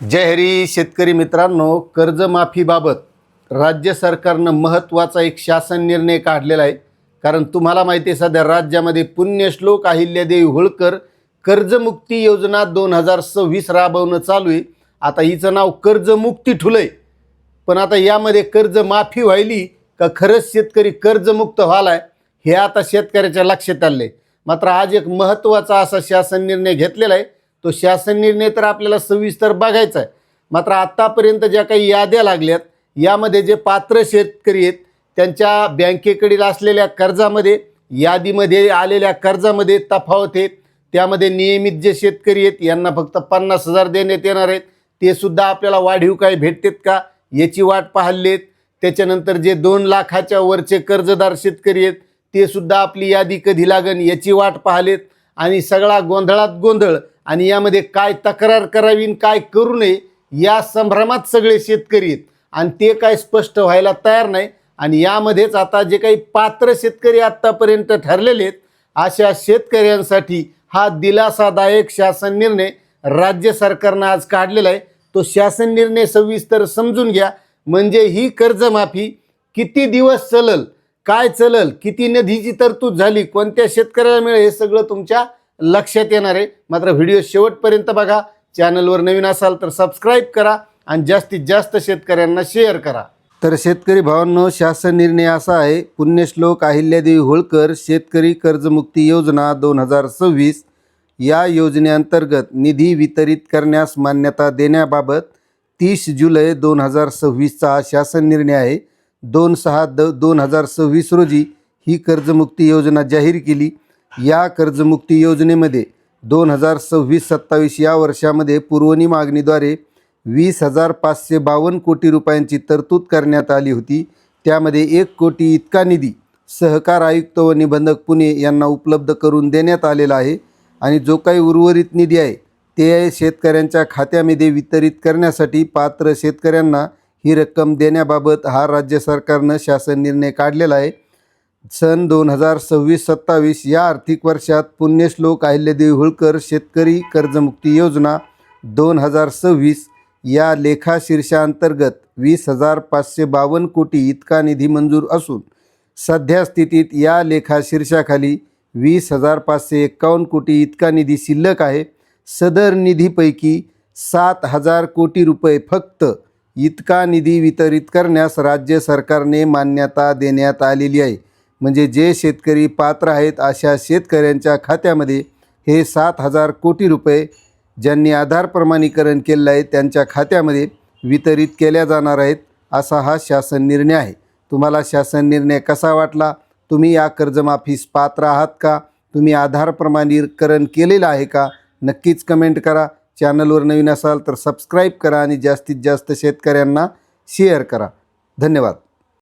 जय हरी शेतकरी मित्रांनो, कर्जमाफीबाबत राज्य सरकारनं महत्त्वाचा एक शासन निर्णय काढलेला आहे। कारण तुम्हाला माहिती आहे सध्या राज्यामध्ये पुण्यश्लोक अहिल्यादेवी होळकर कर्जमुक्ती योजना 2026 राबवणं चालू आहे। आता हिचं नाव कर्जमुक्ती ठुलंय, पण आता यामध्ये कर्जमाफी व्हायली का खरंच शेतकरी कर्जमुक्त व्हालाय हे आता शेतकऱ्याच्या लक्षात आले। मात्र आज एक महत्त्वाचा असा शासन निर्णय घेतलेला आहे। तो शासन निर्णय तर आपल्याला सविस्तर बघायचा आहे। मात्र आतापर्यंत ज्या काही याद्या लागल्यात यामध्ये जे पात्र शेतकरी आहेत त्यांच्या बँकेकडील असलेल्या कर्जामध्ये यादीमध्ये आलेल्या कर्जामध्ये तफावत आहे। त्यामध्ये नियमित जे शेतकरी आहेत यांना फक्त 50,000 देण्यात येणार आहेत, ते सुद्धा आपल्याला वाढीव काय भेटतात का याची वाट पाहिलीत। त्याच्यानंतर जे 2 लाखाच्या वरचे कर्जदार शेतकरी आहेत ते सुद्धा आपली यादी कधी लागन याची वाट पाहिलीत। आणि सगळा गोंधळात गोंधळ आणि यामध्ये काय तक्रार करावी काय करू नये या संभ्रमात सगळे शेतकरी आहेत आणि ते काय स्पष्ट व्हायला तयार नाही। आणि यामध्येच आता जे काही पात्र शेतकरी आतापर्यंत ठरलेले आहेत अशा शेतकऱ्यांसाठी हा दिलासादायक शासन निर्णय राज्य सरकारनं आज काढलेला आहे। तो शासन निर्णय सविस्तर समजून घ्या, म्हणजे ही कर्जमाफी किती दिवस चलल, काय चलल, किती निधीची तरतूद झाली, कोणत्या शेतकऱ्याला मिळेल हे सगळं तुमच्या लक्षात येणार आहे। मात्र व्हिडिओ शेवटपर्यंत बघा। चॅनलवर नवीन असाल तर सबस्क्राईब करा आणि जास्तीत जास्त शेतकऱ्यांना शेअर करा। तर शेतकरी भावांनो, शासन निर्णय असा आहे, पुण्यश्लोक अहिल्यादेवी होळकर शेतकरी कर्जमुक्ती योजना 2026 या योजनेअंतर्गत निधी वितरित करण्यास मान्यता देण्याबाबत 30 जुलै 2026चा हा शासन निर्णय आहे। 2/6/2026 रोजी ही कर्जमुक्ती योजना जाहीर केली। या कर्जमुक्ती योजनेमध्ये 2026-27 या वर्षामध्ये पुरवणी मागणीद्वारे 20,552 कोटी रुपयांची तरतूद करण्यात आली होती। त्यामध्ये 1 कोटी इतका निधी सहकार आयुक्त व निबंधक पुणे यांना उपलब्ध करून देण्यात आलेला आहे। आणि जो काही उर्वरित निधी आहे ते शेतकऱ्यांच्या खात्यामध्ये वितरित करण्यासाठी पात्र शेतकऱ्यांना ही रक्कम देण्याबाबत हा राज्य सरकारनं शासन निर्णय काढलेला आहे। सन 2026-27 या आर्थिक वर्षात पुण्यश्लोक अहिल्यादेवी होळकर शेतकरी कर्जमुक्ती योजना 2026 या लेखाशीर्षाअंतर्गत 20,552 कोटी इतका निधी मंजूर असून सध्या स्थितीत या लेखाशीर्षाखाली 20,551 कोटी इतका निधी शिल्लक आहे। सदर निधीपैकी 7,000 कोटी रुपये फक्त इतका निधी वितरित करण्यास राज्य सरकारने मान्यता देण्यात आलेली आहे। म्हणजे जे शेतकरी पात्र आहेत अशा शेतकऱ्यांच्या खात्यामध्ये हे 7,000 कोटी रुपये ज्यांनी आधार प्रमाणीकरण केलेलं आहे त्यांच्या खात्यामध्ये वितरित केल्या जाणार आहेत, असा हा शासन निर्णय आहे। तुम्हाला शासन निर्णय कसा वाटला? तुम्ही या कर्जमाफीस पात्र आहात का? तुम्ही आधार प्रमाणीकरण केलेलं आहे का? नक्कीच कमेंट करा। चॅनलवर नवीन असाल तर सबस्क्राईब करा आणि जास्तीत जास्त शेतकऱ्यांना शेअर करा। धन्यवाद।